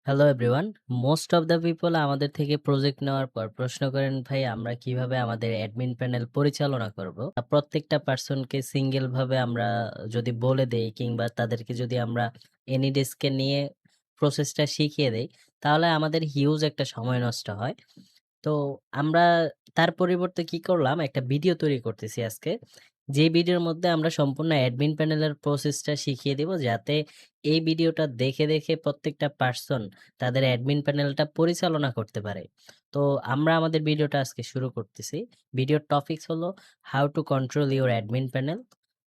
Hello everyone. Most of the people আমাদের থেকে project নেওয়ার পর প্রশ্ন করেন, ভাই আমরা কিভাবে আমাদের অ্যাডমিন প্যানেল পরিচালনা করব? প্রত্যেকটা পার্সনকে সিঙ্গেল ভাবে আমরা যদি বলে দেই কিংবা তাদেরকে যদি আমরা এনিডেস্ককে নিয়ে প্রসেসটা শিখিয়ে দেই, তাহলে আমাদের হিউজ একটা সময় নষ্ট হয়। তো আমরা তার পরিবর্তে কি করলাম, একটা ভিডিও তৈরি করতেছি আজকে। যে ভিডিওর মধ্যে আমরা সম্পূর্ণ অ্যাডমিন প্যানেলের প্রসেসটা শিখিয়ে দিব, যাতে এই ভিডিওটা দেখে প্রত্যেকটা পার্সন তাদের অ্যাডমিন প্যানেলটা পরিচালনা করতে পারে। তো আমরা আমাদের ভিডিওটা আজকে শুরু করতেছি। ভিডিওর টপিকস হলো how to control your admin panel.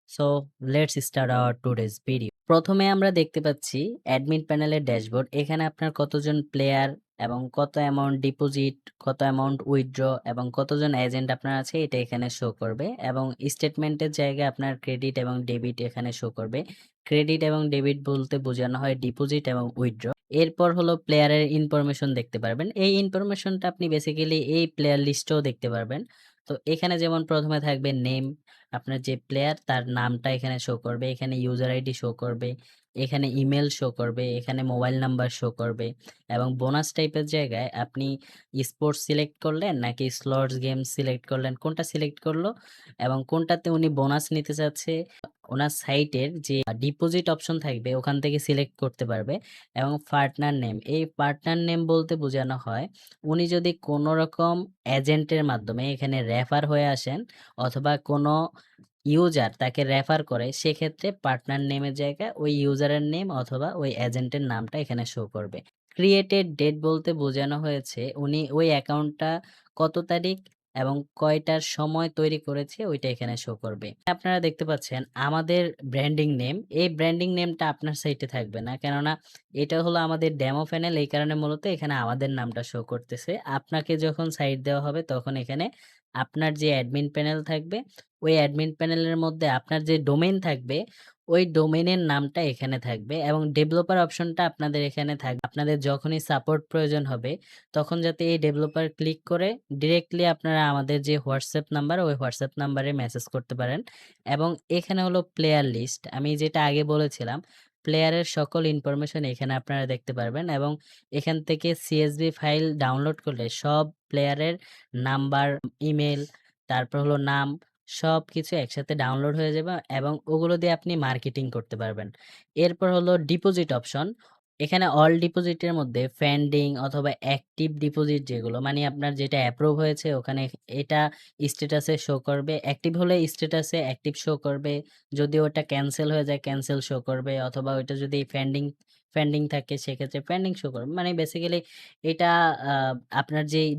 So let's start our today's video. প্রথমে আমরা দেখতে পাচ্ছি অ্যাডমিন প্যানেলের ড্যাশবোর্ড। এখানে আপনার কতজন প্লেয়ার এবং কত অ্যামাউন্ট ডিপোজিট, কত অ্যামাউন্ট উইথড্র এবং কতজন এজেন্ট আপনার আছে এটা এখানে শো করবে, এবং স্টেটমেন্টের জায়গায় আপনার ক্রেডিট এবং ডেবিট এখানে শো করবে। ক্রেডিট এবং ডেবিট বলতে বোঝানো হয় ডিপোজিট এবং উইথড্র। এরপর হলো প্লেয়ারের ইনফরমেশন দেখতে পারবেন। এই ইনফরমেশনটা আপনি বেসিক্যালি এই প্লেয়ার লিস্টেও দেখতে পারবেন। তো এখানে যেমন প্রথমে থাকবে নেম, আপনার যে প্লেয়ার তার নামটা এখানে শো করবে, এখানে ইউজার আইডি শো করবে, এখানে ইমেল শো করবে, এখানে মোবাইল নাম্বার শো করবে, এবং বোনাস টাইপের জায়গায় আপনি স্পোর্টস সিলেক্ট করলেন নাকি স্লটস গেম সিলেক্ট করলেন, কোনটা সিলেক্ট করলো এবং কোনটাতে উনি বোনাস নিতে চাচ্ছে, ওনার সাইটের যে ডিপোজিট অপশন থাকবে ওখান থেকে সিলেক্ট করতে পারবে। এবং পার্টনার নেম, এই পার্টনার নেম বলতে বোঝানো হয় উনি যদি কোনো রকম এজেন্টের মাধ্যমে এখানে রেফার হয়ে আসেন অথবা কোনো ইউজার তাকে রেফার করে, সেক্ষেত্রে পার্টনার নেমের জায়গায় ওই ইউজারের নেম অথবা ওই এজেন্টের নামটা এখানে শো করবে। ক্রিয়েটেড ডেট বলতে বোঝানো হয়েছে উনি ওই অ্যাকাউন্টটা কত তারিখ এবং কয়টার সময় তৈরি করেছে ওইটা এখানে শো করবে। আপনারা দেখতে পাচ্ছেন আমাদের ব্র্যান্ডিং নেম, এই ব্র্যান্ডিং নেমটা আপনার সাইটে থাকবে না, কেননা এটা হলো আমাদের ডেমো প্যানেল। এই কারণে মূলত এখানে আমাদের নামটা শো করতেছে। আপনাকে যখন সাইট দেওয়া হবে তখন এখানে আপনার যে অ্যাডমিন প্যানেল থাকবে, ওই অ্যাডমিন প্যানেলের মধ্যে আপনার যে ডোমেইন থাকবে ওই ডোমেইনের নামটা এখানে থাকবে, এবং ডেভেলপার অপশনটা আপনাদের এখানে থাকবে। আপনাদের যখনই সাপোর্ট প্রয়োজন হবে তখন যাতে এই ডেভেলপার ক্লিক করে ডিরেক্টলি আপনারা আমাদের যে হোয়াটসঅ্যাপ নাম্বার ওই হোয়াটসঅ্যাপ নাম্বারে মেসেজ করতে পারেন। এবং এখানে হলো প্লেয়ার লিস্ট, আমি যেটা আগে বলেছিলাম প্লেয়ারের সকল ইনফরমেশন এখানে আপনারা দেখতে পারবেন, এবং এখান থেকে সিএসভি ফাইল ডাউনলোড করলে সব প্লেয়ারের নাম্বার, ইমেল, তারপর হলো নাম, সবকিছু একসাথে ডাউনলোড হয়ে যাবে এবং ওগুলো দিয়ে আপনি মার্কেটিং করতে পারবেন। এরপর হলো ডিপোজিট অপশন। এখানে অল ডিপোজিটের মধ্যে পেন্ডিং অথবা অ্যাক্টিভ ডিপোজিট যেগুলো, মানে আপনার যেটা অ্যাপ্রুভ হয়েছে ওখানে এটা স্ট্যাটাসে শো করবে। অ্যাক্টিভ হলে স্ট্যাটাসে অ্যাক্টিভ শো করবে। যদি ওটা ক্যানসেল হয়ে যায় ক্যানসেল শো করবে, অথবা ওইটা যদি পেন্ডিং পেন্ডিং থাকে সেক্ষেত্রে পেন্ডিং শো করবে। মানে বেসিক্যালি এটা আ আপনার যেই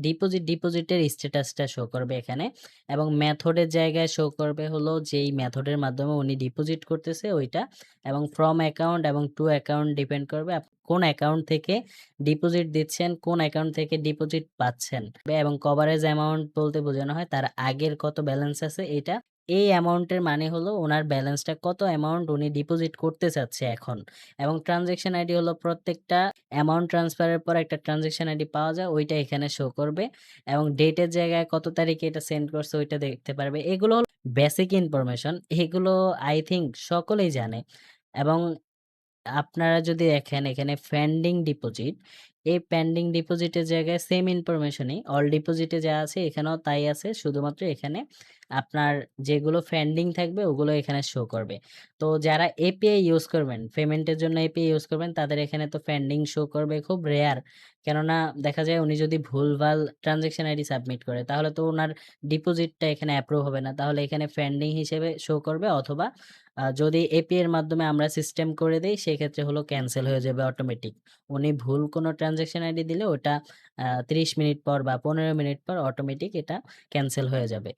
ডিপোজিটের স্ট্যাটাসটা শো করবে এখানে। এবং মেথডের জায়গায় শো করবে হলো যেই মেথডের মাধ্যমে উনি ডিপোজিট করতেছে ওইটা, এবং ফ্রম অ্যাকাউন্ট এবং টু অ্যাকাউন্ট ডিপেন্ড করবে কোন অ্যাকাউন্ট থেকে ডিপোজিট দিচ্ছেন, কোন অ্যাকাউন্ট থেকে ডিপোজিট পাচ্ছেন। এবং কভারেজ অ্যামাউন্ট বলতে বোঝানো হয় তার আগের কত ব্যালেন্স আছে এটা। এই অ্যামাউন্টের মানে হলো ওনার ব্যালেন্সটা কত অ্যামাউন্ট উনি ডিপোজিট করতে চাচ্ছে এখন। এবং ট্রানজ্যাকশন আইডি হলো প্রত্যেকটা অ্যামাউন্ট ট্রান্সফারের পর একটা ট্রানজ্যাকশন আইডি পাওয়া যায়, ওইটা এখানে শো করবে। এবং ডেটের জায়গায় কত তারিখে এটা সেন্ড করছে ওইটা দেখতে পারবে। এগুলো হলো বেসিক ইনফরমেশন, এগুলো আই থিংক সকলেই জানে। এবং আপনারা যদি দেখেন এখানে পেন্ডিং ডিপোজিট, এই পেন্ডিং ডিপোজিটের জায়গায় সেম ইনফরমেশনই অল ডিপোজিটে যা আছে এখানেও তাই আছে, শুধুমাত্র এখানে আপনার যেগুলো পেন্ডিং থাকবে ওগুলো এখানে শো করবে। তো যারা এপিআই ইউজ করবেন, পেমেন্টের জন্য এপিআই ইউজ করবেন, তাদের এখানে তো পেন্ডিং শো করবে, খুব রেয়ার। কেননা দেখা যায় উনি যদি ভুলভাল ট্রানজ্যাকশন আইডি সাবমিট করে তাহলে তো উনার ডিপোজিটটা এখানে অ্যাপ্রুভ হবে না, তাহলে এখানে পেন্ডিং হিসেবে শো করবে। অথবা যদি এপিআই এর মাধ্যমে আমরা সিস্টেম করে দেই সেক্ষেত্রে হলো ক্যানসেল হয়ে যাবে অটোমেটিক। উনি ভুল কোনো ট্রানজ্যাকশন আইডি দিলে ওটা ৩০ মিনিট পর বা ১৫ মিনিট পর অটোমেটিক এটা ক্যানসেল হয়ে যাবে।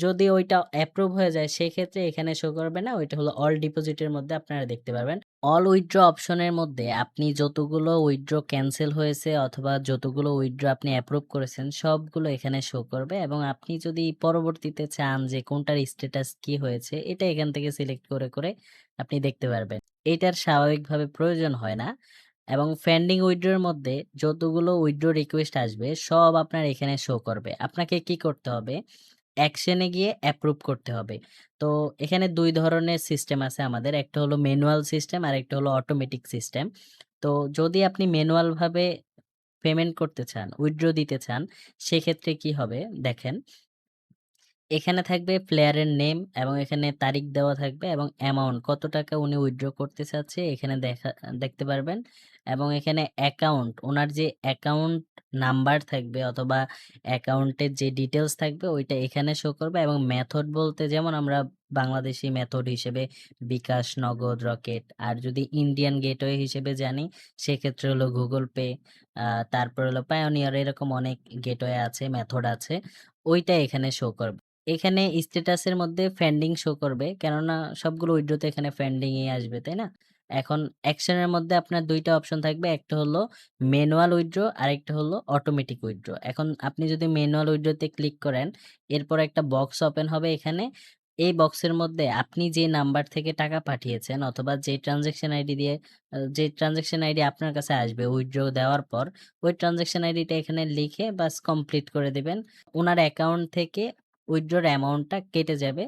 যদি ওইটা অ্যাপ্রুভ হয়ে যায় সেক্ষেত্রে এখানে শো করবে না, ওইটা হলো অল ডিপোজিটের মধ্যে আপনারা দেখতে পারবেন। অল উইথড্র অপশনের মধ্যে আপনি যতগুলো উইথড্র ক্যানসেল হয়েছে অথবা যতগুলো উইথড্র আপনি অ্যাপ্রুভ করেছেন সবগুলো এখানে শো করবে, এবং আপনি যদি পরবর্তীতে চান যে কোনটার স্ট্যাটাস কি হয়েছে এটা এখান থেকে সিলেক্ট করে আপনি দেখতে পারবেন। এটার স্বাভাবিকভাবে প্রয়োজন হয় না। এবং পেন্ডিং উইথড্রর মধ্যে যতগুলো উইথড্র রিকোয়েস্ট আসবে সব আপনার এখানে শো করবে। আপনাকে কি করতে হবে? অ্যাকশন এ গিয়ে অ্যাপ্রুভ করতে হবে। তো এখানে ২ ধরনের সিস্টেম আছে আমাদের। একটা হলো ম্যানুয়াল সিস্টেম আরেকটা হলো অটোমেটিক সিস্টেম। তো যদি আপনি ম্যানুয়াল ভাবে পেমেন্ট করতে চান, উইথড্র দিতে চান, সেক্ষেত্রে কি হবে দেখেন, এখানে থাকবে প্লেয়ারের নেম এবং এখানে তারিখ দেওয়া থাকবে এবং অ্যামাউন্ট কত টাকা উনি উইথড্র করতে চাচ্ছে এখানে দেখতে পারবেন এবং এখানে অ্যাকাউন্ট, ওনার যে অ্যাকাউন্ট নাম্বার থাকবে অথবা অ্যাকাউন্টের যে ডিটেলস থাকবে ওইটা এখানে শো করবে এবং মেথড বলতে যেমন আমরা বাংলাদেশি মেথড হিসেবে বিকাশ, নগদ, রকেট, আর যদি ইন্ডিয়ান গেটওয়ে হিসেবে জানি সেক্ষেত্রে হলো গুগল পে, তারপর হলো পায়োনিয়ার, এরকম অনেক গেটওয়ে আছে, মেথড আছে, ওইটা এখানে শো করবে। এখানে স্ট্যাটাসের মধ্যে পেন্ডিং শো করবে, কেননা সবগুলো উইথড্রোতে এখানে পেন্ডিং ই আসবে, তাই না? এখন অ্যাকশনের মধ্যে আপনার ২ টা অপশন থাকবে। একটা হলো ম্যানুয়াল উইথড্র, আরেকটা হলো অটোমেটিক উইথড্র। এখন আপনি যদি ম্যানুয়াল উইথড্রোতে ক্লিক করেন, এরপর একটা বক্স ওপেন হবে এখানে। এই বক্সের মধ্যে আপনি যে নাম্বার থেকে টাকা পাঠিয়েছেন অথবা যে ট্রান্সেকশন আইডি দিয়ে যে ট্রান্সেকশন আইডি আপনার কাছে আসবে উইথড্র দেওয়ার পর, ওই ট্রান্সেকশন আইডিটা এখানে লিখে বাস কমপ্লিট করে দিবেন। উনার অ্যাকাউন্ট থেকে উইথড্রর অ্যামাউন্টটা কেটে যাবে,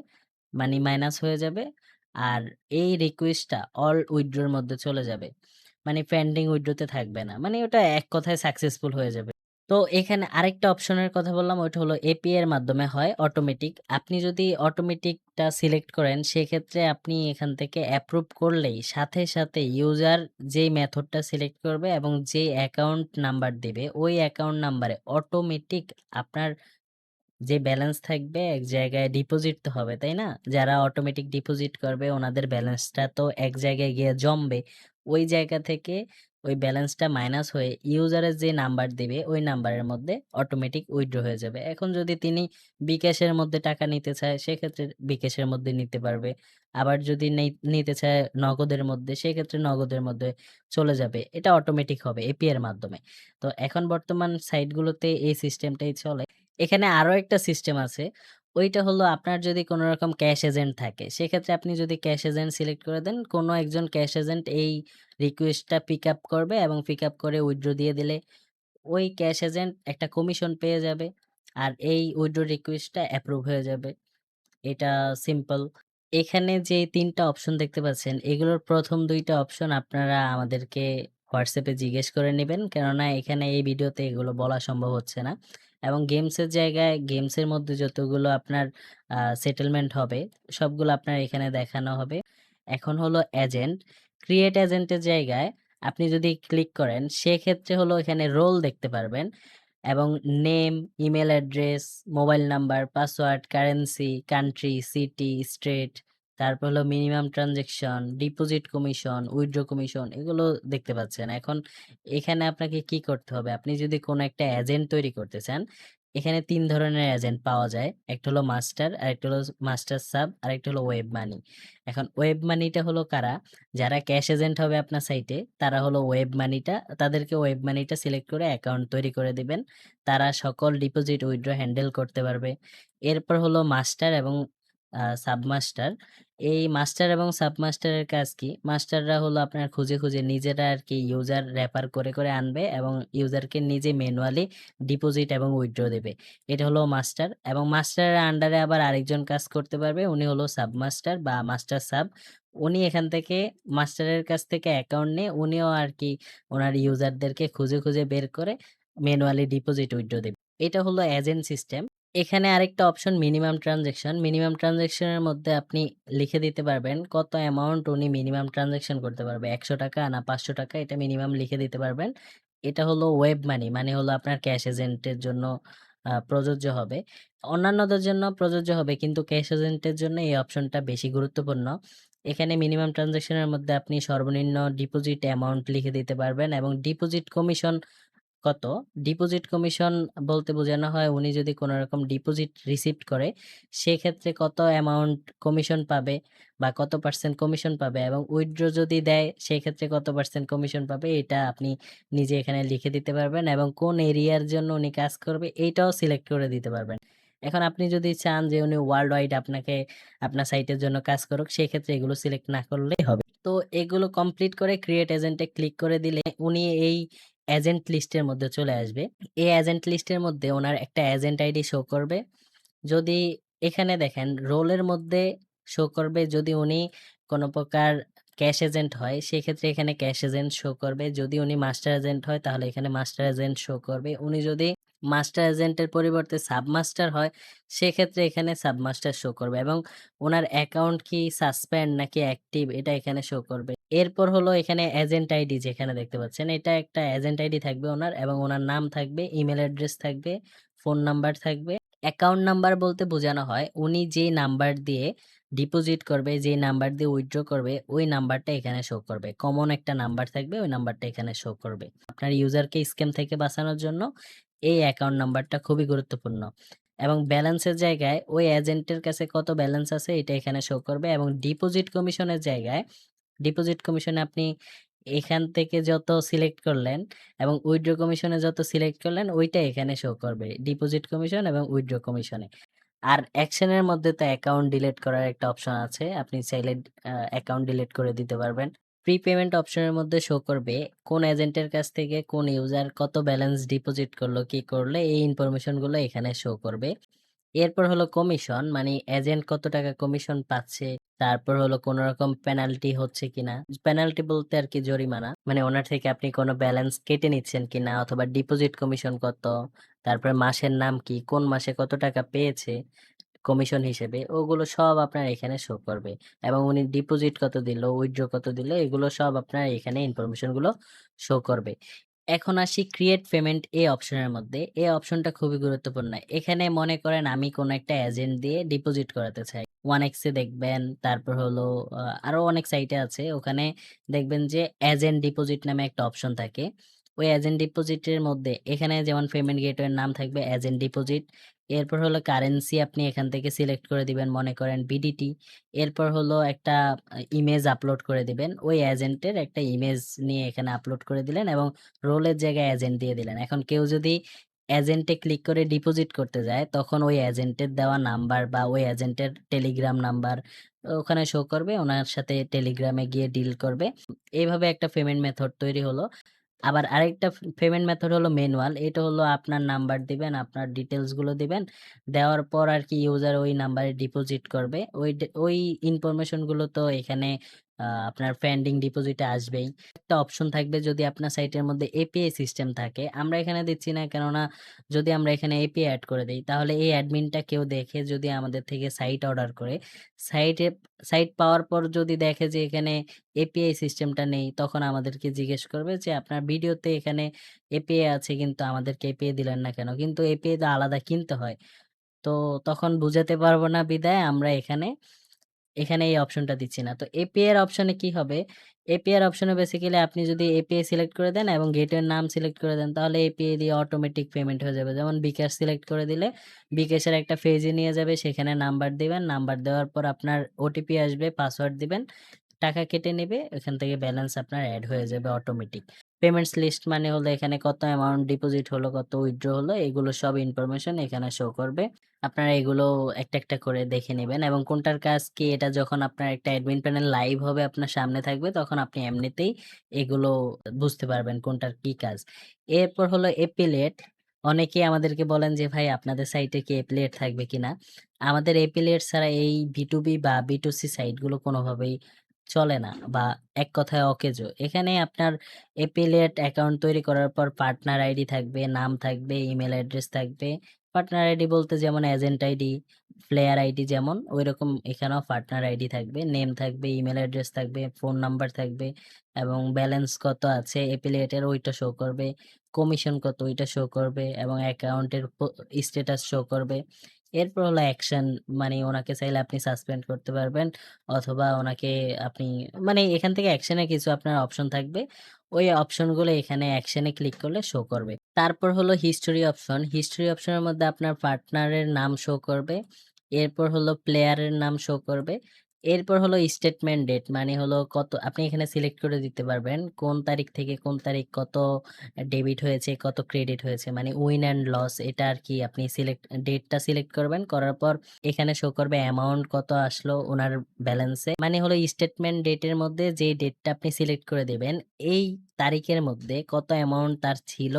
মানি মাইনাস হয়ে যাবে। আর এই রিকোয়েস্টটা অল উইথড্রর মধ্যে চলে যাবে। মানে পেন্ডিং উইথড্রতে থাকবে না। মানে ওটা এক কথায় সাকসেসফুল হয়ে যাবে। তো এখানে আরেকটা অপশনের কথা বললাম, ওইটা হলো এপিআই এর মাধ্যমে হয় অটোমেটিক। আপনি যদি অটোমেটিকটা সিলেক্ট করেন সেক্ষেত্রে আপনি এখান থেকে অ্যাপ্রুভ করলেই সাথে, সাথে ইউজার যেই মেথডটা সিলেক্ট করবে এবং যেই অ্যাকাউন্ট নাম্বার দিবে ওই অ্যাকাউন্ট নাম্বারে অটোমেটিক আপনার যে ব্যালেন্স থাকবে এক জায়গায় ডিপোজিট তো হবে, তাই না? যারা অটোমেটিক ডিপোজিট করবে ওনাদের ব্যালেন্সটা তো এক জায়গায় গিয়ে জমবে। ওই জায়গা থেকে ওই ব্যালেন্সটা মাইনাস হয়ে ইউজারের যে নাম্বার দিবে ওই নাম্বারের মধ্যে অটোমেটিক উইথড্র হয়ে যাবে। এখন যদি তিনি বিকাশের মধ্যে টাকা নিতে চায় সেক্ষেত্রে বিকাশের মধ্যে নিতে পারবে। আবার যদি নিতে চায় নগদের মধ্যে সেক্ষেত্রে নগদের মধ্যে চলে যাবে। এটা অটোমেটিক হবে এপিআই এর মাধ্যমে। তো এখন বর্তমান সাইটগুলোতে এই সিস্টেমটাই চলে। এখানে আরো একটা সিস্টেম আছে। ওইটা হলো আপনার যদি কোন রকম ক্যাশ এজেন্ট থাকে, সেক্ষেত্রে আপনি যদি ক্যাশ এজেন্ট সিলেক্ট করে দেন, কোন একজন ক্যাশ এজেন্ট এই রিকোয়েস্টটা পিক আপ করবে এবং পিক আপ করে উইথড্র দিয়ে দিলে ওই ক্যাশ এজেন্ট একটা কমিশন পেয়ে যাবে। আর এই উইথড্র রিকোয়েস্টটা অ্যাপ্রুভ হয়ে যাবে। এটা সিম্পল। এখানে যে ৩ টা অপশন দেখতে পাচ্ছেন, এগুলোর ১ম ২ টা অপশন আপনারা আমাদেরকে WhatsApp এ জিজ্ঞেস করে নিবেন। কেননা এখানে এই ভিডিওতে এগুলো বলা সম্ভব হচ্ছে না। এবং গেমসের জায়গায় গেমসের মধ্যে যতগুলো আপনার সেটেলমেন্ট হবে, সবগুলো আপনার এখানে দেখানো হবে। এখন হলো এজেন্ট। ক্রিয়েট এজেন্টের জায়গায় আপনি যদি ক্লিক করেন, সেক্ষেত্রে হলো এখানে রোল দেখতে পারবেন। এবং name, email address, mobile number, password, currency, country, city, state, তারপর হলো minimum transaction, deposit commission, withdraw commission, এগুলো দেখতে পাচ্ছেন। এখন এখানে আপনাকে কি করতে হবে? আপনি যদি কোনো একটা এজেন্ট তৈরি করতে চান, এখানে ৩ ধরনের এজেন্ট পাওয়া যায়। একটা হলো মাস্টার, আরেকটা হলো মাস্টার সাব, আরেকটা হলো ওয়েব মানি। এখন ওয়েব মানিটা হলো কারা? যারা ক্যাশ এজেন্ট হবে আপনার সাইটে তারা হলো ওয়েব মানিটা, তাদেরকে ওয়েব মানিটা সিলেক্ট করে অ্যাকাউন্ট তৈরি করে দিবেন। তারা সকল ডিপোজিট উইথড্র হ্যান্ডেল করতে পারবে। এরপর হলো মাস্টার এবং সাবমাস্টার। এই মাস্টার এবং সাবমাস্টারের কাজ কি? মাস্টাররা হলো আপনার খুঁজে, খুঁজে নিজেরা আরকি ইউজার রেফার করে, করে আনবে এবং ইউজারকে নিজে ম্যানুয়ালি ডিপোজিট এবং উইথড্র দেবে। এটা হলো মাস্টার এবং মাস্টারের আন্ডারে আবার আরেকজন কাজ করতে পারবে। উনি হলো সাবমাস্টার বা মাস্টার সাব। উনি এখান থেকে মাস্টারের কাছ থেকে অ্যাকাউন্ট নিয়ে উনিও আরকি উনার ইউজারদেরকে খুঁজে, খুঁজে বের করে ম্যানুয়ালি ডিপোজিট উইথড্র দেবে। এটা হলো এজেন্ট সিস্টেম। এখানে আরেকটা option minimum transaction. Minimum transaction এর মধ্যে আপনি লিখে দিতে পারবেন কত অ্যামাউন্ট উনি মিনিমাম ট্রান্সেকশন করতে পারবে। ৳১০০ না ৳৫০০, এটা মিনিমাম লিখে দিতে পারবেন। এটা হলো ওয়েব মানি, মানে হলো আপনার ক্যাশ এজেন্টের জন্য প্রযোজ্য হবে। অন্যান্যদের জন্য প্রযোজ্য হবে কিন্তু ক্যাশ এজেন্টের জন্য এই অপশনটা বেশি গুরুত্বপূর্ণ। এখানে মিনিমাম ট্রান্সেকশন এর মধ্যে আপনি সর্বনিম্ন ডিপোজিট অ্যামাউন্ট লিখে দিতে পারবেন এবং ডিপোজিট কমিশন কত? ডিপোজিট কমিশন বলতে বোঝানো হয় উনি যদি কোন রকম ডিপোজিট রিসিভড করে, সেক্ষেত্রে কত অ্যামাউন্ট কমিশন পাবে বা কত পার্সেন্ট কমিশন পাবে এবং উইথড্র যদি দেয় সেক্ষেত্রে কত পার্সেন্ট কমিশন পাবে, এটা আপনি নিজে এখানে লিখে দিতে পারবেন এবং কোন এরিয়ার জন্য উনি কাজ করবে এইটাও সিলেক্ট করে দিতে পারবেন। এখন আপনি যদি চান যে উনি ওয়ার্লড ওয়াইড আপনাকে আপনার সাইটের জন্য কাজ করুক, সেক্ষেত্রে এগুলো সিলেক্ট না করলেই হবে। তো এগুলো কমপ্লিট করে ক্রিয়েট এজেন্ট এ ক্লিক করে দিলে উনি এই এজেন্ট লিস্টের মধ্যে চলে আসবে। এই এজেন্ট লিস্টের মধ্যে উনার একটা এজেন্ট আইডি শো করবে। যদি এখানে দেখেন রোলের মধ্যে শো করবে যদি উনি কোন প্রকার ক্যাশ এজেন্ট হয় সেক্ষেত্রে এখানে ক্যাশ এজেন্ট শো করবে। যদি উনি মাস্টার এজেন্ট হয় তাহলে এখানে মাস্টার এজেন্ট শো করবে। উনি যদি মাস্টার এজেন্টের পরিবর্তে সাবমাস্টার হয় সেক্ষেত্রে এখানে সাবমাস্টার শো করবে এবং উনার অ্যাকাউন্ট কি সাসপেন্ড নাকি অ্যাক্টিভ এটা এখানে শো করবে। এরপর হলো এখানে এজেন্ট আইডি যেখানে দেখতে পাচ্ছেন এটা একটা এজেন্ট আইডি থাকবে ওনার এবং ওনার নাম থাকবে, ইমেইল অ্যাড্রেস থাকবে, ফোন নাম্বার থাকবে। অ্যাকাউন্ট নাম্বার বলতে বোঝানো হয় উনি যেই নাম্বার দিয়ে ডিপোজিট করবে, যেই নাম্বার দিয়ে উইথড্র করবে ওই নাম্বারটা এখানে শো করবে। কমন একটা নাম্বার থাকবে ওই নাম্বারটা এখানে শো করবে। আপনার ইউজারকে স্ক্যাম থেকে বাঁচানোর জন্য এই অ্যাকাউন্ট নাম্বারটা খুবই গুরুত্বপূর্ণ এবং ব্যালেন্সের জায়গায় ওই এজেন্টের কাছে কত ব্যালেন্স আছে এটা এখানে শো করবে এবং ডিপোজিট কমিশনের জায়গায় ডিপোজিট কমিশনে আপনি এখান থেকে যত সিলেক্ট করলেন এবং উইথড্র কমিশনে যত সিলেক্ট করলেন ওইটা এখানে শো করবে। ডিপোজিট কমিশন এবং উইথড্র কমিশনে। আর অ্যাকশনের মধ্যে তো অ্যাকাউন্ট ডিলিট করার একটা অপশন আছে। আপনি চাইলে অ্যাকাউন্ট ডিলিট করে দিতে পারবেন। প্রিপেমেন্ট অপশনের মধ্যে শো করবে কোন এজেন্টের কাছ থেকে কোন ইউজার কত ব্যালেন্স ডিপোজিট করলো, কি করলে এই ইনফরমেশন গুলো এখানে শো করবে। এরপর হলো কমিশন মানে এজেন্ট কত টাকা কমিশন পাচ্ছে। তারপর হলো কোনো রকম পেনাল্টি হচ্ছে কিনা। পেনাল্টি বলতে আরকি জরিমানা। মানে ওনার থেকে আপনি কোনো ব্যালেন্স কেটে নিচ্ছেন কিনা অথবা ডিপোজিট কমিশন কত, তারপরে মাসের নাম কি, কোন মাসে কত টাকা পেয়েছে কমিশন হিসেবে ওগুলো সব আপনার এখানে শো করবে এবং উনি ডিপোজিট কত দিল, উইথড্র কত দিল এগুলো সব আপনার এখানে ইনফরমেশন গুলো শো করবে। এখন আসি ক্রিয়েট পেমেন্ট এই অপশনের মধ্যে। এই অপশনটা খুবই গুরুত্বপূর্ণ। এখানে মনে করেন আমি কোনো একটা এজেন্ট দিয়ে ডিপোজিট করাতে চাই। 1x এ দেখবেন, তারপর হলো আরো অনেক সাইটে আছে। ওখানে দেখবেন যে এজেন্ট ডিপোজিট নামে একটা অপশন থাকে। ওই এজেন্ট ডিপোজিটের মধ্যে এখানে যেমন পেমেন্ট গেটওয়ের নাম থাকবে এজেন্ট ডিপোজিট। এরপর হলো কারেন্সি আপনি এখান থেকে সিলেক্ট করে দিবেন মনে করেন বিডিটি। এরপর হলো একটা ইমেজ আপলোড করে দিবেন। ওই এজেন্টের একটা ইমেজ নিয়ে এখানে আপলোড করে দিলেন এবং রোলের জায়গায় এজেন্ট দিয়ে দিলেন। এখন কেউ যদি এজেন্টে ক্লিক করে ডিপোজিট করতে যায় তখন ওই এজেন্টের দেওয়া নাম্বার বা ওই এজেন্টের টেলিগ্রাম নাম্বার ওখানে শো করবে। ওনার সাথে টেলিগ্রামে গিয়ে ডিল করবে। এইভাবে একটা পেমেন্ট মেথড তৈরি হলো। আবার আরেকটা পেমেন্ট মেথড হলো ম্যানুয়াল। এটা হলো আপনার নাম্বার দিবেন, আপনার ডিটেইলস গুলো দিবেন। দেওয়ার পর আরকি ইউজার ওই নাম্বারে ডিপোজিট করবে। ওই ইনফরমেশন গুলো তো এখানে আপনার পেন্ডিং ডিপোজিটে আসবেই। একটা অপশন থাকবে যদি আপনার সাইটের মধ্যে এপিআই সিস্টেম থাকে। আমরা এখানে দিচ্ছি না কেননা যদি আমরা এখানে এপিআই এড করে দেই তাহলে এই অ্যাডমিনটা কেউ দেখে যদি আমাদের থেকে সাইট অর্ডার করে, সাইটে সাইট পাওয়ার পর যদি দেখে যে এখানে এপিআই সিস্টেমটা নেই তখন আমাদেরকে জিজ্ঞেস করবে যে আপনার ভিডিওতে এখানে এপিআই আছে কিন্তু আমাদেরকে এপিআই দিলেন না কেন? কিন্তু এপিআই তো আলাদা কিনতে হয়। তো তখন বুঝাতে পারবো না বিধায় আমরা এখানে এই অপশনটা দিচ্ছি না। তো এপিআই এর অপশনে কি হবে? এপিআই এর অপশনে বেসিক্যালি আপনি যদি এপিআই সিলেক্ট করে দেন এবং গেটওয়ের নাম সিলেক্ট করে দেন তাহলে এপিআই দিয়ে অটোমেটিক পেমেন্ট হয়ে যাবে। যেমন বিকাশ সিলেক্ট করে দিলে বিকাশের একটা পেজে নিয়ে যাবে সেখানে নাম্বার দিবেন। নাম্বার দেওয়ার পর আপনার ওটিপি আসবে, পাসওয়ার্ড দিবেন। টাকা কেটে নিবে। এখান থেকে ব্যালেন্স আপনার এড হয়ে যাবে অটোমেটিক। পেমেন্টস লিস্ট মানে হলো এখানে কত অ্যামাউন্ট ডিপোজিট হলো, কত উইথড্র হলো এগুলো সব ইনফরমেশন এখানে শো করবে। আপনারা এগুলো একটা, একটা করে দেখে নিবেন এবং কোনটার কাজ কি এটা যখন আপনার একটা অ্যাডমিন প্যানেল লাইভ হবে আপনার সামনে থাকবে তখন আপনি এমনিতেই এগুলো বুঝতে পারবেন কোনটার কি কাজ। এরপর হলো এফিলিয়েট। অনেকেই আমাদেরকে বলেন যে ভাই আপনাদের সাইটে কি এফিলিয়েট থাকবে কিনা? আমাদের এফিলিয়েট ছাড়া এই B2B বা B2C সাইট গুলো কোনোভাবেই চলে না বা এক কথায় অকেজো। এখানে আপনার এফিলিয়েট অ্যাকাউন্ট তৈরি করার পর পার্টনার আইডি থাকবে, নাম থাকবে, ইমেইল অ্যাড্রেস থাকবে। পার্টনার আইডি বলতে যেমন এজেন্ট আইডি, প্লেয়ার আইডি যেমন ঐরকম এখানেও পার্টনার আইডি থাকবে, নেম থাকবে, ইমেইল অ্যাড্রেস থাকবে, ফোন নাম্বার থাকবে এবং ব্যালেন্স কত আছে এফিলিয়েটের ওইটা শো করবে, কমিশন কত ওইটা শো করবে এবং অ্যাকাউন্টের স্ট্যাটাস শো করবে। এরপর হলো অ্যাকশন মানে ওনাকে চাইলে আপনি সাসপেন্ড করতে পারবেন অথবা ওনাকে আপনি মানে এখান থেকে অ্যাকশনের কিছু আপনার অপশন থাকবে। ওই অপশনগুলো এখানে অ্যাকশনে ক্লিক করলে শো করবে। তারপর হলো হিস্টোরি অপশন। হিস্টোরি অপশনের মধ্যে আপনার পার্টনারের নাম শো করবে। এরপর হলো প্লেয়ারের নাম শো করবে। এরপর হলো স্টেটমেন্ট ডেট মানে হলো কত আপনি এখানে সিলেক্ট করে দিতে পারবেন কোন তারিখ থেকে কোন তারিখ কত ডেবিট হয়েছে, কত ক্রেডিট হয়েছে মানে উইন অ্যান্ড লস এটা আরকি আপনি ডেটটা সিলেক্ট করবেন। করার পর এখানে শো করবে অ্যামাউন্ট কত আসলো উনার ব্যালেন্সে। মানে হলো স্টেটমেন্ট ডেটের মধ্যে যে ডেটটা আপনি সিলেক্ট করে দিবেন এই তারিখের মধ্যে কত অ্যামাউন্ট তার ছিল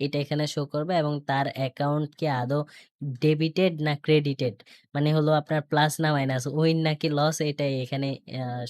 এটা এখানে শো করবে এবং তার অ্যাকাউন্ট কি আদৌ ডেবিটেড না ক্রেডিটেড মানে হলো আপনার প্লাস না মাইনাস, উইন নাকি লস আছে এটাই এখানে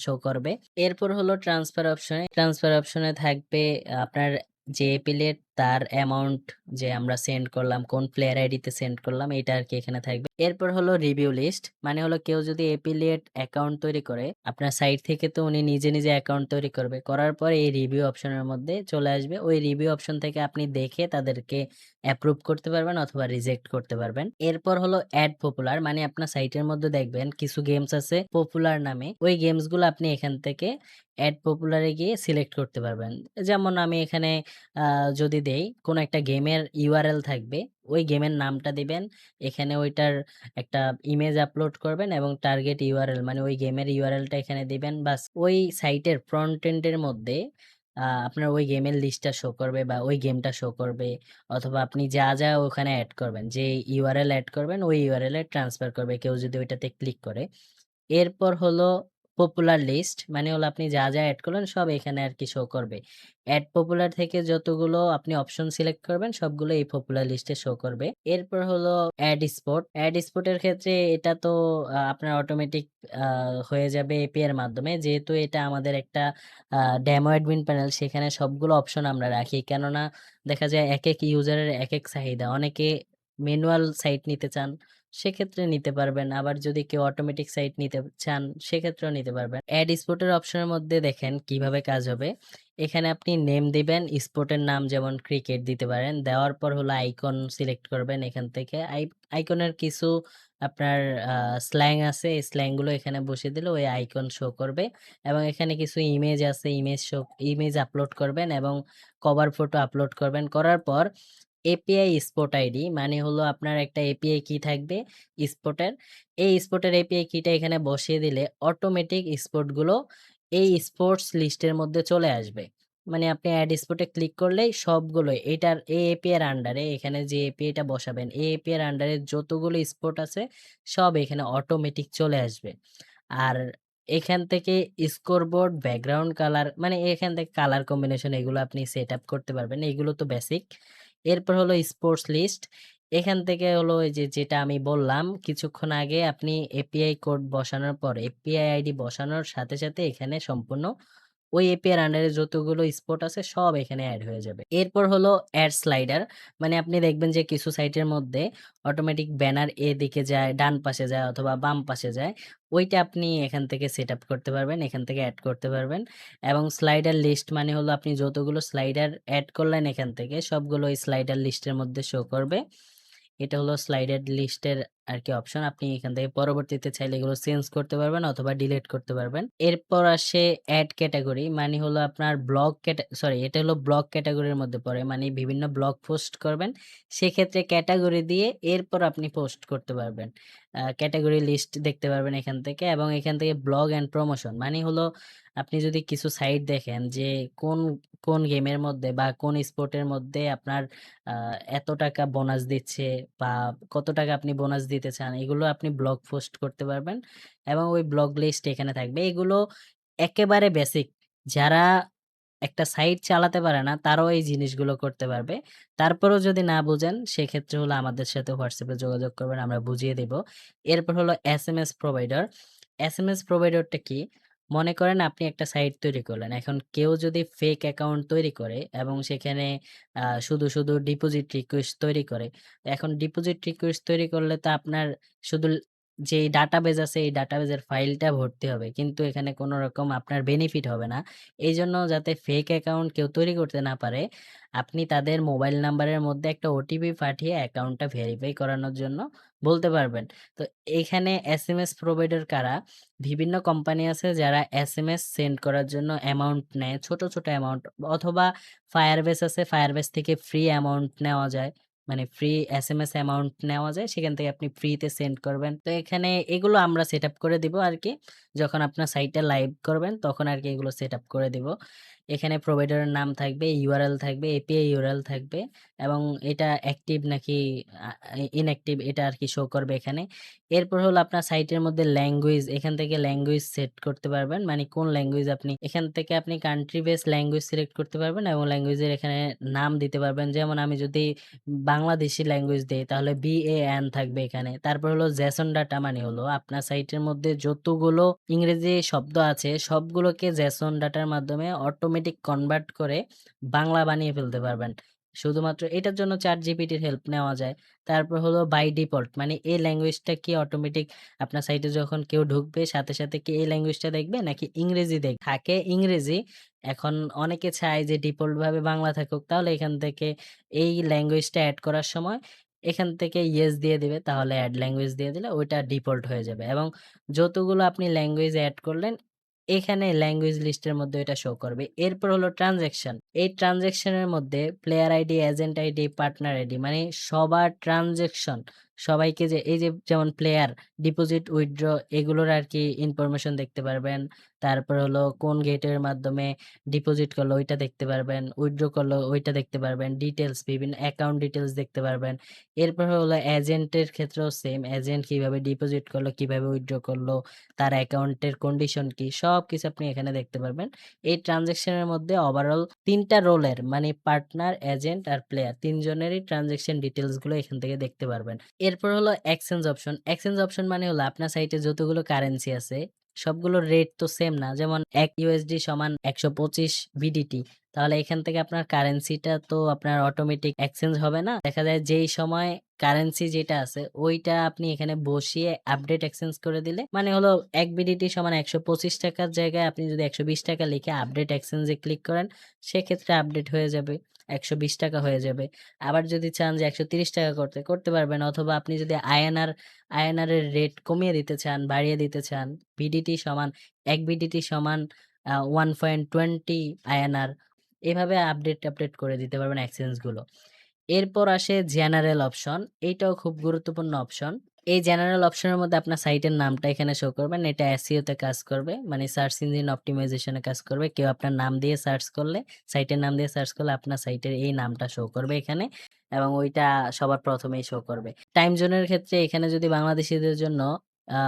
শো করবে। এরপর হলো ট্রান্সফার অপশনে। ট্রান্সফার অপশনে থাকবে আপনার যে এফিলিয়েট তার অ্যামাউন্ট যে আমরা সেন্ড করলাম, কোন প্লেয়ার আইডিতে সেন্ড করলাম এটা আরকি এখানে থাকবে। এরপর হলো রিভিউ লিস্ট, মানে হলো কেউ যদি এফিলিয়েট অ্যাকাউন্ট তৈরি করে আপনার সাইট থেকে, তো উনি নিজে অ্যাকাউন্ট তৈরি করবে। করার পর এই রিভিউ অপশনের মধ্যে চলে আসবে। ওই রিভিউ অপশন থেকে আপনি দেখে তাদেরকে অ্যাপ্রুভ করতে পারবেন অথবা রিজেক্ট করতে পারবেন। এরপর হলো অ্যাড পপুলার, মানে আপনার সাইটের মধ্যে দেখবেন কিছু গেমস আছে পপুলার নামে, ওই গেমস গুলো আপনি এখান থেকে অ্যাড পপুলারে গিয়ে সিলেক্ট করতে পারবেন। যেমন আমি এখানে যদি দেই কোনো একটা গেমের ইউআরএল থাকবে, ওই গেমের নামটা দিবেন, এখানে ওইটার একটা ইমেজ আপলোড করবেন এবং টার্গেট ইউআরএল মানে ওই গেমের ইউআরএলটা এখানে দিবেন। বাস ওই সাইটের ফ্রন্ট এন্ডের মধ্যে আপনার ওই গেমের লিস্টটা শো করবে বা ওই গেমটা শো করবে, অথবা আপনি যা ওখানে অ্যাড করবেন, যে ইউআরএল অ্যাড করবেন ওই ইউআরএল এ ট্রান্সফার করবে কেউ যদি ওইটাতে ক্লিক করে। এরপর হলো পপুলার লিস্ট, মানে হলো আপনি যা এড করলেন সব এখানে আরকি শো করবে। এড পপুলার থেকে যতগুলো আপনি অপশন সিলেক্ট করবেন সবগুলো এই পপুলার লিস্টে শো করবে। এরপর হলো এড স্পট। এড স্পটের ক্ষেত্রে এটা তো আপনার অটোমেটিক হয়ে যাবে এপিআই এর মাধ্যমে। যেহেতু এটা আমাদের একটা ডেমো অ্যাডমিন প্যানেল, সেখানে সবগুলো অপশন আমরা রাখি। কেননা দেখা যায় একেক ইউজারের একেক চাহিদা। অনেকে ম্যানুয়াল সাইট নিতে চান, সেক্ষেত্রে নিতে পারবেন। আবার যদি কেউ অটোমেটিক সাইট নিতে চান সেক্ষেত্রেও নিতে পারবেন। অ্যাড স্পটের অপশনের মধ্যে দেখেন কিভাবে কাজ হবে। এখানে আপনি নেম দিবেন, স্পোর্টের নাম যেমন ক্রিকেট দিতে পারেন। দেওয়ার পর হলো আইকন সিলেক্ট করবেন এখান থেকে। আইকনের কিছু আপনার স্ল্যাং আছে, এই স্ল্যাং গুলো এখানে বসিয়ে দিলে ওই আইকন শো করবে। এবং এখানে কিছু ইমেজ আছে, ইমেজ আপলোড করবেন এবং কভার ফটো আপলোড করবেন। করার পর এপিআই স্পট আইডি, মানে হলো আপনার একটা এপিআই কি থাকবে স্পটের, এই স্পটের এপিআই কিটা এখানে বসিয়ে দিলে অটোমেটিক স্পট গুলো এই স্পোর্টস লিস্টের মধ্যে চলে আসবে। মানে আপনি অ্যাড স্পটে ক্লিক করলেই সবগুলো এটার এই এপিআই এর আন্ডারে, এখানে যে এপিআইটা বসাবেন এই এপিআই এর আন্ডারে যতগুলো স্পট আছে সব এখানে অটোমেটিক চলে আসবে। আর এখান থেকে স্কোরবোর্ড, ব্যাকগ্রাউন্ড কালার, মানে এখান থেকে কালার কম্বিনেশন এগুলো আপনি সেট আপ করতে পারবেন। এগুলো তো বেসিক। এরপর হলো স্পোর্টস লিস্ট। এখান থেকে হলো এই যে যেটা আমি বললাম কিছুক্ষণ আগে, আপনি এপিআই কোড বসানোর পর এপিআই আইডি বসানোর সাথে এখানে সম্পূর্ণ ওই এপিআই এর আন্ডারে যতগুলো স্পট আছে সব এখানে এড হয়ে যাবে। এরপর হলো এড স্লাইডার, মানে আপনি দেখবেন যে কিছু সাইটের মধ্যে অটোমেটিক ব্যানার এদিকে যায়, ডান পাশে যায় অথবা বাম পাশে যায়। ওইটা আপনি এখান থেকে সেট আপ করতে পারবেন, এখান থেকে এড করতে পারবেন। এবং স্লাইডার লিস্ট মানে হলো আপনি যতগুলো স্লাইডার এড করলেন এখান থেকে সবগুলো ওই স্লাইডার লিস্টের মধ্যে শো করবে। এটা হলো স্লাইডার লিস্টের আরকি অপশন। আপনি এখান থেকে পরবর্তীতে চাইলে এগুলো চেঞ্জ করতে পারবেন অথবা ডিলিট করতে পারবেন। এরপর আসে এড ক্যাটেগরি, মানে হলো আপনার এটা হলো ব্লগ ক্যাটেগরির মধ্যে পড়ে। মানে বিভিন্ন ব্লগ পোস্ট করবেন, সেক্ষেত্রে ক্যাটেগরি দিয়ে এরপর আপনি পোস্ট করতে পারবেন। ক্যাটেগরি লিস্ট দেখতে পারবেন এখান থেকে। এবং এখান থেকে ব্লগ অ্যান্ড প্রমোশন, মানে হলো আপনি যদি কিছু সাইট দেখেন যে কোন গেমের মধ্যে বা কোন স্পোর্টের মধ্যে আপনার এত টাকা বোনাস দিচ্ছে বা কত টাকা আপনি বোনাস দিতে চান, এগুলো আপনি ব্লগ পোস্ট করতে পারবেন এবং ওই ব্লগ লিস্ট এখানে থাকবে। এগুলো একেবারে বেসিক, যারা একটা সাইট চালাতে পারে না তারাও এই জিনিসগুলো করতে পারবে। তারপরেও যদি না বুঝেন সেক্ষেত্রে হলো আমাদের সাথে হোয়াটসঅ্যাপে যোগাযোগ করবেন, আমরা বুঝিয়ে দেব। এরপর হলো এসএমএস প্রোভাইডার। এসএমএস প্রোভাইডারটা কি? মনে করেন আপনি একটা সাইট তৈরি করলেন। এখন কেউ যদি ফেক অ্যাকাউন্ট তৈরি করে এবং সেখানে শুধু ডিপোজিট রিকোয়েস্ট তৈরি করে। এখন ডিপোজিট রিকোয়েস্ট তৈরি করলে তো আপনার শুধু যেই ডাটাবেজ আছে এই ডাটাবেজের ফাইলটা ভর্তি হবে। কিন্তু এখানে কোন রকম আপনার বেনিফিট হবে না। এইজন্য যাতে ফেক অ্যাকাউন্ট কেউ তৈরি করতে না পারে, আপনি তাদের মোবাইল নাম্বারের মধ্যে একটা ওটিপি পাঠিয়ে অ্যাকাউন্টটা ভেরিফাই করানোর জন্য বলতে পারবেন। তো এইখানে এসএমএস প্রোভাইডার কারা? বিভিন্ন কোম্পানি আছে যারা এসএমএস সেন্ড করার জন্য অ্যামাউন্ট নেয়, ছোট অ্যামাউন্ট, অথবা Firebase আছে, Firebase থেকে ফ্রি অ্যামাউন্ট নেওয়া যায়। মানে ফ্রি এসএমএস অ্যামাউন্ট নেওয়া যায়, সেখান থেকে আপনি ফ্রিতে সেন্ড করবেন। তো এখানে এগুলো আমরা সেটআপ করে দিব আরকি। যখন আপনার সাইটটা লাইভ করবেন তখন আরকি এগুলো সেটআপ করে দিব। এখানে প্রোভাইডারের নাম থাকবে, ইউআরএল থাকবে, এপিআই ইউআরএল থাকবে এবং এটা অ্যাক্টিভ নাকি আ ইনঅ্যাক্টিভ এটা আরকি শো করবে এখানে। এরপর হলো আপনার সাইটের মধ্যে ল্যাঙ্গুয়েজ, এখান থেকে ল্যাঙ্গুয়েজ সেট করতে পারবেন। মানে কোন ল্যাঙ্গুয়েজ আপনি, এখান থেকে আপনি কান্ট্রি বেস ল্যাঙ্গুয়েজ সিলেক্ট করতে পারবেন এবং ল্যাঙ্গুয়েজের এখানে নাম দিতে পারবেন। যেমন আমি যদি বাংলাদেশী ল্যাঙ্গুয়েজ দেই তাহলে BAN থাকবে এখানে। তারপর হলো JSON ডাটা মানে হলো আপনার সাইটের মধ্যে যতগুলো ইংরেজি শব্দ আছে সবগুলোকে JSON ডাটার মাধ্যমে অটোমেটিক কনভার্ট করে বাংলা বানিয়ে ফেলতে পারবেন। শুধুমাত্র এটার জন্য ChatGPT র হেল্প নেওয়া যায়। তারপর হলো বাই ডিফল্ট মানে এই ল্যাঙ্গুয়েজটা কি অটোমেটিক আপনার সাইটে যখন কেউ ঢুকবে সাথে, সাথে কি এই ল্যাঙ্গুয়েজটা দেখবে নাকি ইংরেজি থাকে ইংরেজি। এখন অনেকে চায় যে ডিফল্ট ভাবে বাংলা থাকুক তাহলে এখান থেকে এই ল্যাঙ্গুয়েজটা এড করার সময় এখান থেকে ইয়েস দিয়ে দিবে তাহলে এড ল্যাঙ্গুয়েজ দিয়ে দিলে ওইটা ডিফল্ট হয়ে যাবে এবং যতগুলো আপনি ল্যাঙ্গুয়েজ এড করলেন এখানে ল্যাঙ্গুয়েজ লিস্টের মধ্যে এটা শো করবে। এরপর হলো ট্রান্সেকশন। এই ট্রান্সেকশনের মধ্যে player ID, agent ID, partner ID মানে সবার ট্রান্সেকশন সবাইকে যে এই যে যেমন প্লেয়ার ডিপোজিট, উইথড্র এগুলোর আরকি ইনফরমেশন দেখতে পারবেন। তারপর হলো কোন গেটের মাধ্যমে ডিপোজিট করলো ওইটা দেখতে পারবেন, উইথড্র করলো ওইটা দেখতে পারবেন, ডিটেইলস বিভিন্ন অ্যাকাউন্ট ডিটেইলস দেখতে পারবেন। এরপর হলো এজেন্টের ক্ষেত্রেও সেম, এজেন্ট কিভাবে ডিপোজিট করলো, কিভাবে উইথড্র করলো, তার অ্যাকাউন্টের কন্ডিশন কি সবকিছু আপনি এখানে দেখতে পারবেন। এই ট্রান্সেকশনের মধ্যে ওভারঅল ৩ টা রোলের মানে পার্টনার, এজেন্ট আর প্লেয়ার ৩ জনেরই ট্রান্সেকশন ডিটেইলস গুলো এখান থেকে দেখতে পারবেন। এরপর হলো এক্সচেঞ্জ অপশন। এক্সচেঞ্জ অপশন মানে হলো আপনার সাইটে যতগুলো কারেন্সি আছে সবগুলোর রেট তো সেম না। যেমন ১ USD সমান ১২৫ BDT। তাহলে এখান থেকে আপনার কারেন্সিটা তো আপনার অটোমেটিক এক্সচেঞ্জ হবে না। দেখা যায় যেই সময় কারেন্সি যেটা আছে ওইটা আপনি এখানে বসিয়ে আপডেট এক্সচেঞ্জ করে দিলে মানে হলো ১ BDT সমান ৳১২৫ টাকার জায়গায় আপনি যদি ৳১২০ টাকা লিখে আপডেট এক্সচেঞ্জ এ ক্লিক করেন সেক্ষেত্রে আপডেট হয়ে যাবে। ৳১২০ টাকা হয়ে যাবে। আবার যদি চান যে ৳১৩০ টাকা করতে পারবেন অথবা আপনি যদি আইএনআর এর রেট কমিয়ে দিতে চান, বাড়িয়ে দিতে চান, বিডিটি সমান ১ বিডিটি সমান 1.20 আইএনআর এভাবে আপডেট করে দিতে পারবেন এক্সচেঞ্জ গুলো। এরপর আসে জেনারেল অপশন। এইটাও খুব গুরুত্বপূর্ণ অপশন। এই জেনারেল অপশনের মধ্যে আপনার সাইটের নামটা এখানে শো করবেন। এটা SEO তে কাজ করবে। মানে সার্চ ইঞ্জিন অপটিমাইজেশন এ কাজ করবে। কেউ আপনার নাম দিয়ে সার্চ করলে, সাইটের নাম দিয়ে সার্চ করলে আপনার সাইটের এই নামটা শো করবে এখানে এবং ওইটা সবার প্রথমেই শো করবে। টাইম জোনের ক্ষেত্রে এখানে যদি বাংলাদেশীদের জন্য আ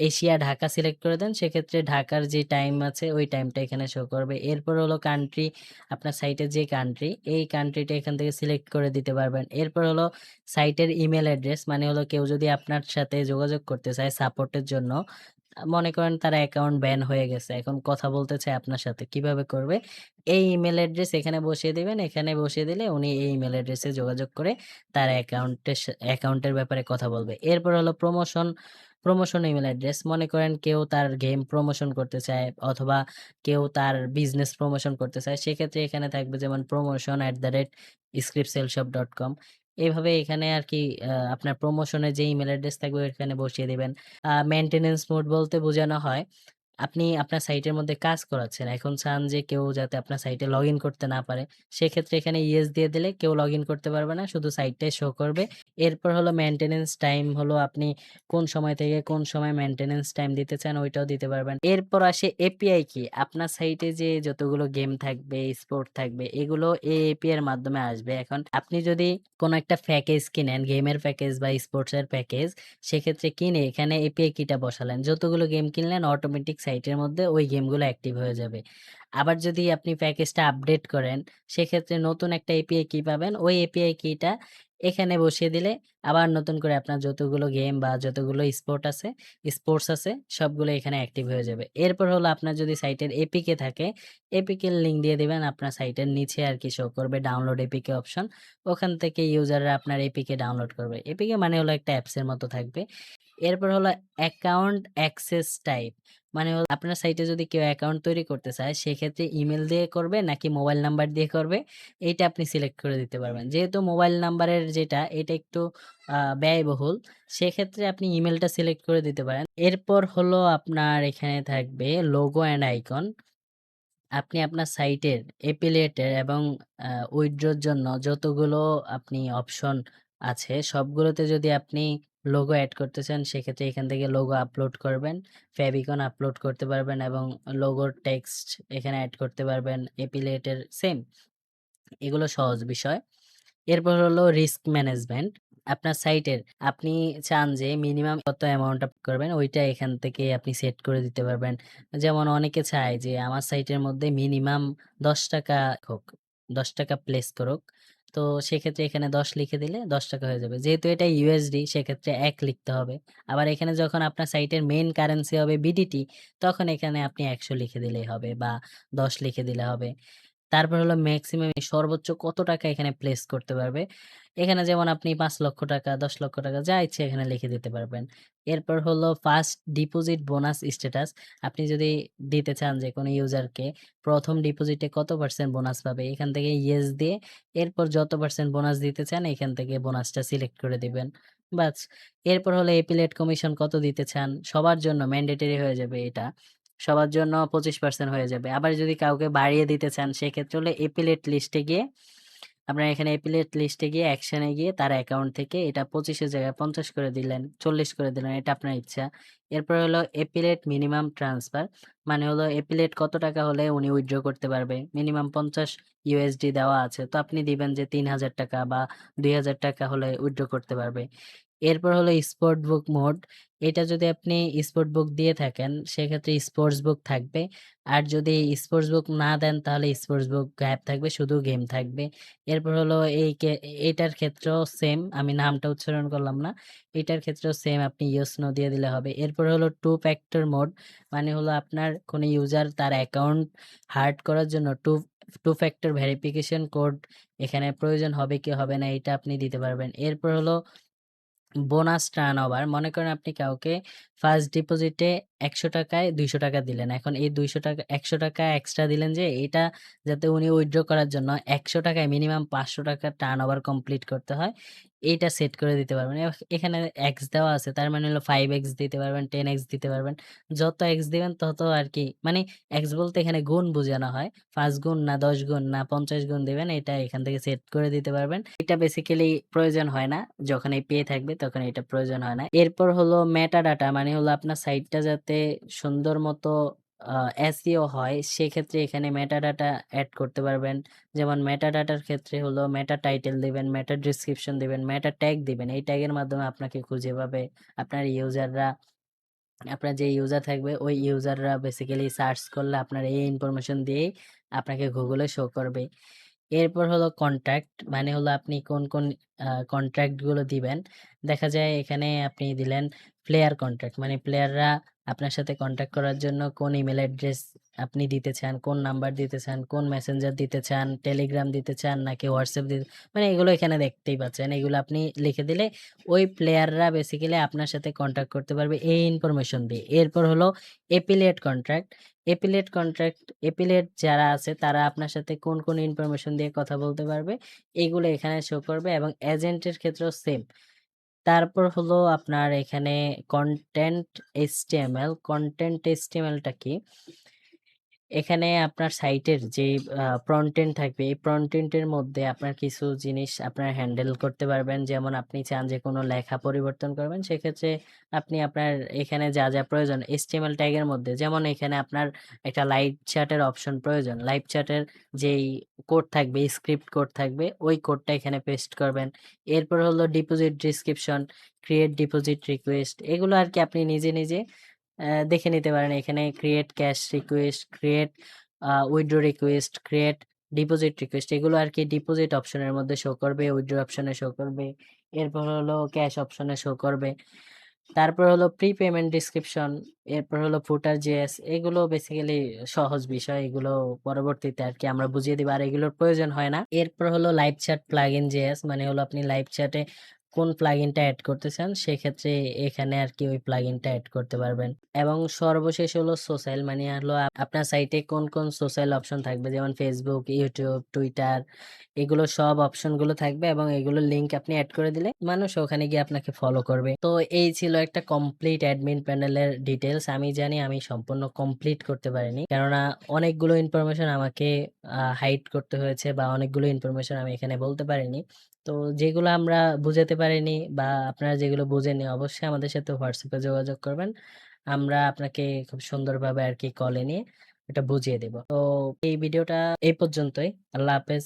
এশিয়া ঢাকা সিলেক্ট করে দেন সেক্ষেত্রে ঢাকার যে টাইম আছে ওই টাইমটা এখানে শো করবে। এরপর হলো কান্ট্রি আপনার সাইটের যে কান্ট্রি এই কান্ট্রিটা এখান থেকে সিলেক্ট করে দিতে পারবেন। এরপর হলো সাইটের ইমেইল অ্যাড্রেস মানে হলো কেউ যদি আপনার সাথে যোগাযোগ করতে চায় সাপোর্টের জন্য, মনে করেন তার অ্যাকাউন্ট ব্যান হয়ে গেছে। এখন কথা বলতে চায় আপনার সাথে। কিভাবে করবে? এই ইমেইল অ্যাড্রেস এখানে বসিয়ে দিবেন। এখানে বসিয়ে দিলে উনি এই ইমেইল অ্যাড্রেসে যোগাযোগ করে তার অ্যাকাউন্টের ব্যাপারে কথা বলবে। এরপর হলো প্রমোশন ইমেইল অ্যাড্রেস। মনে করেন কেউ তার গেম প্রমোশন করতে চায় অথবা কেউ তার বিজনেস প্রমোশন করতে চায়। সেক্ষেত্রে এখানে থাকবে যেমন promotion@scriptsaleshop.com এভাবে এখানে আরকি আপনার প্রমোশনের যে ইমেইল অ্যাড্রেস থাকবে ওখানে বসিয়ে দিবেন। মেইনটেন্যান্স মোড বলতে বোঝানো হয় আপনি আপনার সাইটের মধ্যে কাজ করাচ্ছেন। এখন চান যে কেউ যাতে আপনার সাইটে লগইন করতে না পারে। সেক্ষেত্রে এখানে ইয়েস দিয়ে দিলে কেউ লগইন করতে পারবে না। শুধু সাইটটাই শো করবে। এরপর হলো মেইনটেন্যান্স টাইম হলো আপনি কোন সময় থেকে কোন সময় মেইনটেন্যান্স টাইম দিতে চান ওইটাও দিতে পারবেন। এরপর আসে এপিআই কি? আপনার সাইটে যে যতগুলো গেম থাকবে, স্পোর্ট থাকবে এগুলো এই এপিআই এর মাধ্যমে আসবে। এখন আপনি যদি কোন একটা প্যাকেজ কিনেন, গেমের প্যাকেজ বা স্পোর্টস এর প্যাকেজ সেক্ষেত্রে কিনে এখানে এপিআই কিটা বসালেন। যতগুলো গেম কিনলেন অটোমেটিক সাইটের মধ্যে ওই গেমগুলো অ্যাক্টিভ হয়ে যাবে। আবার যদি আপনি প্যাকেজটা আপডেট করেন, সেক্ষেত্রে নতুন একটা এপিআই কি পাবেন। ওই এপিআই কিটা এখানে বসিয়ে দিলে আবার নতুন করে আপনার যতগুলো গেম বা যতগুলো স্পোর্টস আছে সবগুলো এখানে অ্যাক্টিভ হয়ে যাবে। এরপর হলো আপনার যদি সাইটের এপিকে থাকে, এপিকের লিঙ্ক দিয়ে দিবেন আপনার সাইটের নিচে আরকি শো করবে ডাউনলোড এপিকে অপশন। ওখান থেকে ইউজাররা আপনার এপিকে ডাউনলোড করবে। এপিকে মানে হলো একটা অ্যাপসের মতো থাকবে। এরপর হলো অ্যাকাউন্ট অ্যাক্সেস টাইপ। মানে হলো আপনার সাইটে যদি কেউ অ্যাকাউন্ট তৈরি করতে চায় সেক্ষেত্রে ইমেইল দিয়ে করবে নাকি মোবাইল নাম্বার দিয়ে করবে এইটা আপনি সিলেক্ট করে দিতে পারবেন। যেহেতু মোবাইল নাম্বারের যেটা এটা একটু ব্যয়বহুল সেক্ষেত্রে আপনি ইমেইলটা সিলেক্ট করে দিতে পারেন। এরপর হলো আপনার এখানে থাকবে লোগো অ্যান্ড আইকন। আপনি আপনার সাইটের এফিলিয়েটের এবং উইথড্রর জন্য যতগুলো আপনি অপশন আছে সবগুলোতে যদি আপনি লোগো এড করতে চান সেক্ষেত্রে এখান থেকে লোগো আপলোড করবেন। ফেভিকন আপলোড করতে পারবেন এবং লোগোর টেক্সট এখানে এড করতে পারবেন। এফিলিয়েটের সেম এগুলো সহজ বিষয়। এরপর হলো রিস্ক ম্যানেজমেন্ট। আপনার সাইটের আপনি চান যে মিনিমাম কত অ্যামাউন্ট আপ করবেন ওইটা এখান থেকে আপনি সেট করে দিতে পারবেন। যেমন অনেকে চায় যে আমার সাইটের মধ্যে মিনিমাম ৳১০ হোক, ৳১০ প্লেস করুক। তো সেক্ষেত্রে এখানে ১০ লিখে দিলে ৳১০ হয়ে যাবে। যেহেতু এটা ইউএসডি সেক্ষেত্রে ১ লিখতে হবে। আবার এখানে যখন আপনার সাইটের মেইন কারেন্সি হবে বিডিটি তখন এখানে আপনি ১০০ লিখে দিলেই হবে বা ১০ লিখে দিলে হবে। তারপর হলো মেক্সিমাম সর্বোচ্চ কত টাকা এখানে প্লেস করতে পারবে। এখানে যেমন আপনি ৳৫,০০,০০০, ৳১০,০০,০০০ যা ইচ্ছে এখানে লিখে দিতে পারবেন। এরপর হলো ফার্স্ট ডিপোজিট বোনাস স্ট্যাটাস। আপনি যদি দিতে চান যে কোনো ইউজারকে ১ম ডিপোজিটে কত পার্সেন্ট বোনাস পাবে, এখান থেকে ইয়েস দিয়ে এরপর যত পার্সেন্ট বোনাস দিতে চান এখান থেকে বোনাসটা সিলেক্ট করে দিবেন। বাস। এরপর হলো এফিলিয়েট কমিশন কত দিতে চান, সবার জন্য ম্যান্ডেটরি হয়ে যাবে এটা। সবার জন্য 25% হয়ে যাবে। আবার যদি কাউকে বাড়িয়ে দিতে চান সেক্ষেত্রে হলো এফিলিয়েট লিস্টে গিয়ে আপনারা এখানে এফিলিয়েট লিস্টে গিয়ে অ্যাকশন এ গিয়ে তার অ্যাকাউন্ট থেকে এটা 25 এর জায়গায় 50 করে দিলেন, 40 করে দিলেন, এটা আপনার ইচ্ছা। এরপর হলো এফিলিয়েট মিনিমাম ট্রান্সফার মানে হলো এফিলিয়েট কত টাকা হলে উনি উইথড্র করতে পারবে। মিনিমাম 50 ইউএসডি দেওয়া আছে। তো আপনি দিবেন যে ৳৩,০০০ বা ৳২,০০০ হলে উইথড্র করতে পারবে। এরপর হলো স্পোর্ট বুক মোড। এটা যদি আপনি স্পোর্ট বুক দিয়ে থাকেন সেক্ষেত্রে স্পোর্টস বুক থাকবে। আর যদি স্পোর্টস বুক না দেন তাহলে স্পোর্টস বুক গায়েব থাকবে, শুধু গেম থাকবে। এরপর হলো এইটার ক্ষেত্রেও সেম, আমি নামটা উচ্চারণ করলাম না। এটার ক্ষেত্রেও সেম আপনি ইয়েস নো দিয়ে দিলে হবে। এরপর হলো টু ফ্যাক্টর মোড মানে হলো আপনার কোনো ইউজার তার অ্যাকাউন্ট হার্ড করার জন্য টু ফ্যাক্টর ভেরিফিকেশন কোড এখানে প্রয়োজন হবে কি হবে না এটা আপনি দিতে পারবেন। এরপর হলো বোনাস টার্নওভার মনে করেন আপনি কাউকে ফার্স্ট ডিপোজিটে ৳১০০ য় ৳২০০ দিলেন। এখন এই ৳২০০ ৳১০০ এক্সট্রা দিলেন যে এটা যাতে উনি উইথড্র করার জন্য ৳১০০ য় মিনিমাম ৳৫০০ টার্নওভার কমপ্লিট করতে হয়। এইটা সেট করে দিতে পারবেন। এখানে এক্স দেওয়া আছে তার মানে হলো 5x দিতে পারবেন, 10x দিতে পারবেন। যত এক্স দিবেন তত আরকি মানে এক্স বলতে এখানে গুণ বোঝানো হয়। ৫ গুণ না ১০ গুণ না ৫০ গুণ দিবেন এটা এখান থেকে সেট করে দিতে পারবেন। এটা বেসিক্যালি প্রয়োজন হয় না। যখন এই পে থাকবে তখন এটা প্রয়োজন হয় না। এরপর হলো মেটা ডাটা মানে হলো আপনার সাইটটা যাতে সুন্দর মতো আ SEO হয় সেক্ষেত্রে এখানে মেটা ডাটা এড করতে পারবেন। যেমন মেটা ডাটার ক্ষেত্রে হলো মেটা টাইটেল দিবেন, মেটা ডেসক্রিপশন দিবেন, মেটা ট্যাগ দিবেন। এই ট্যাগের মাধ্যমে আপনাকে খুঁজে পাবে। আপনার ইউজাররা আপনার যে ইউজার থাকবে ওই ইউজাররা বেসিক্যালি সার্চ করলে আপনার এই ইনফরমেশন দিয়েই আপনাকে গুগলে শো করবে। এরপর হলো কন্ট্যাক্ট মানে হলো আপনি কোন কন্ট্রাক্ট গুলো দিবেন। দেখা যায় এখানে আপনি দিলেন প্লেয়ার কন্ট্রাক্ট মানে প্লেয়াররা আপনার সাথে কন্ট্যাক্ট করার জন্য কোন ইমেইল অ্যাড্রেস আপনি দিতে চান, কোন নাম্বার দিতে চান, কোন মেসেঞ্জার দিতে চান, টেলিগ্রাম দিতে চান নাকি হোয়াটসঅ্যাপ দিতে মানে এগুলো এখানে দেখতেই পাচ্ছেন। এগুলো আপনি লিখে দিলে ওই প্লেয়াররা বেসিক্যালি আপনার সাথে কন্ট্যাক্ট করতে পারবে এই ইনফরমেশন দিয়ে। এরপর হলো এফিলিয়েট কন্ট্রাক্ট। এফিলিয়েট যারা আছে তারা আপনার সাথে কোন ইনফরমেশন দিয়ে কথা বলতে পারবে এগুলো এখানে শো করবে এবং এজেন্টের ক্ষেত্রেও সেম। তারপর হলো আপনার এখানে কনটেন্ট HTML টা কি? এখানে আপনার সাইটের যে ফ্রন্ট-এন্ড থাকবে, এই ফ্রন্ট-এন্ড এর মধ্যে আপনার কিছু জিনিস আপনার হ্যান্ডেল করতে পারবেন। যেমন আপনি চান যে কোনো লেখা পরিবর্তন করবেন, সেক্ষেত্রে আপনি আপনার এখানে যা প্রয়োজন HTML ট্যাগের মধ্যে যেমন এখানে আপনার একটা লাইভ চ্যাটের অপশন প্রয়োজন। লাইভ চ্যাটের যেই কোড থাকবে, স্ক্রিপ্ট কোড থাকবে, ওই কোডটা এখানে পেস্ট করবেন। এরপর হলো deposit description, create deposit request এগুলো আরকি আপনি নিজে দেখে নিতে পারেন। এখানে create cash request, create withdraw request, create deposit request এগুলো আরকি ডিপোজিট অপশনের মধ্যে শো করবে, উইথড্র অপশনে শো করবে। এরপর হলো ক্যাশ অপশনে শো করবে। তারপর হলো প্রিপেমেন্ট ডেসক্রিপশন, এরপর হলো ফুটার জেএস এগুলো বেসিক্যালি সহজ বিষয়। এগুলো পরবর্তীতে আরকি আমরা বুঝিয়ে দিব। আর এগুলোর প্রয়োজন হয় না। এরপর হলো লাইভ চ্যাট প্লাগইন জেএস মানে হলো আপনি লাইভ চ্যাটে কোন প্লাগইনটা এড করতে চান সেক্ষেত্রে এখানে আরকি ওই প্লাগইনটা এড করতে পারবেন। এবং সর্বশেষ হলো সোশ্যাল মানে হলো আপনার সাইটে কোন সোশ্যাল অপশন থাকবে যেমন Facebook, YouTube, Twitter এগুলো সব অপশনগুলো থাকবে এবং এগুলোর লিংক আপনি এড করে দিলে মানুষ ওখানে গিয়ে আপনাকে ফলো করবে। তো এই ছিল একটা কমপ্লিট অ্যাডমিন প্যানেলের ডিটেইলস। আমি জানি আমি সম্পূর্ণ কমপ্লিট করতে পারিনি। কেননা অনেকগুলো ইনফরমেশন আমাকে হাইড করতে হয়েছে বা অনেকগুলো ইনফরমেশন আমি এখানে বলতে পারিনি। তো যেগুলো আমরা বুঝাতে পারিনি বা আপনারা যেগুলো বুঝেননি অবশ্যই আমাদের সাথে হোয়াটসঅ্যাপে যোগাযোগ করবেন। আমরা আপনাকে খুব সুন্দরভাবে আরকি কলে নিয়ে এটা বুঝিয়ে দেব। তো এই ভিডিওটা এই পর্যন্তই। আল্লাহ হাফেজ।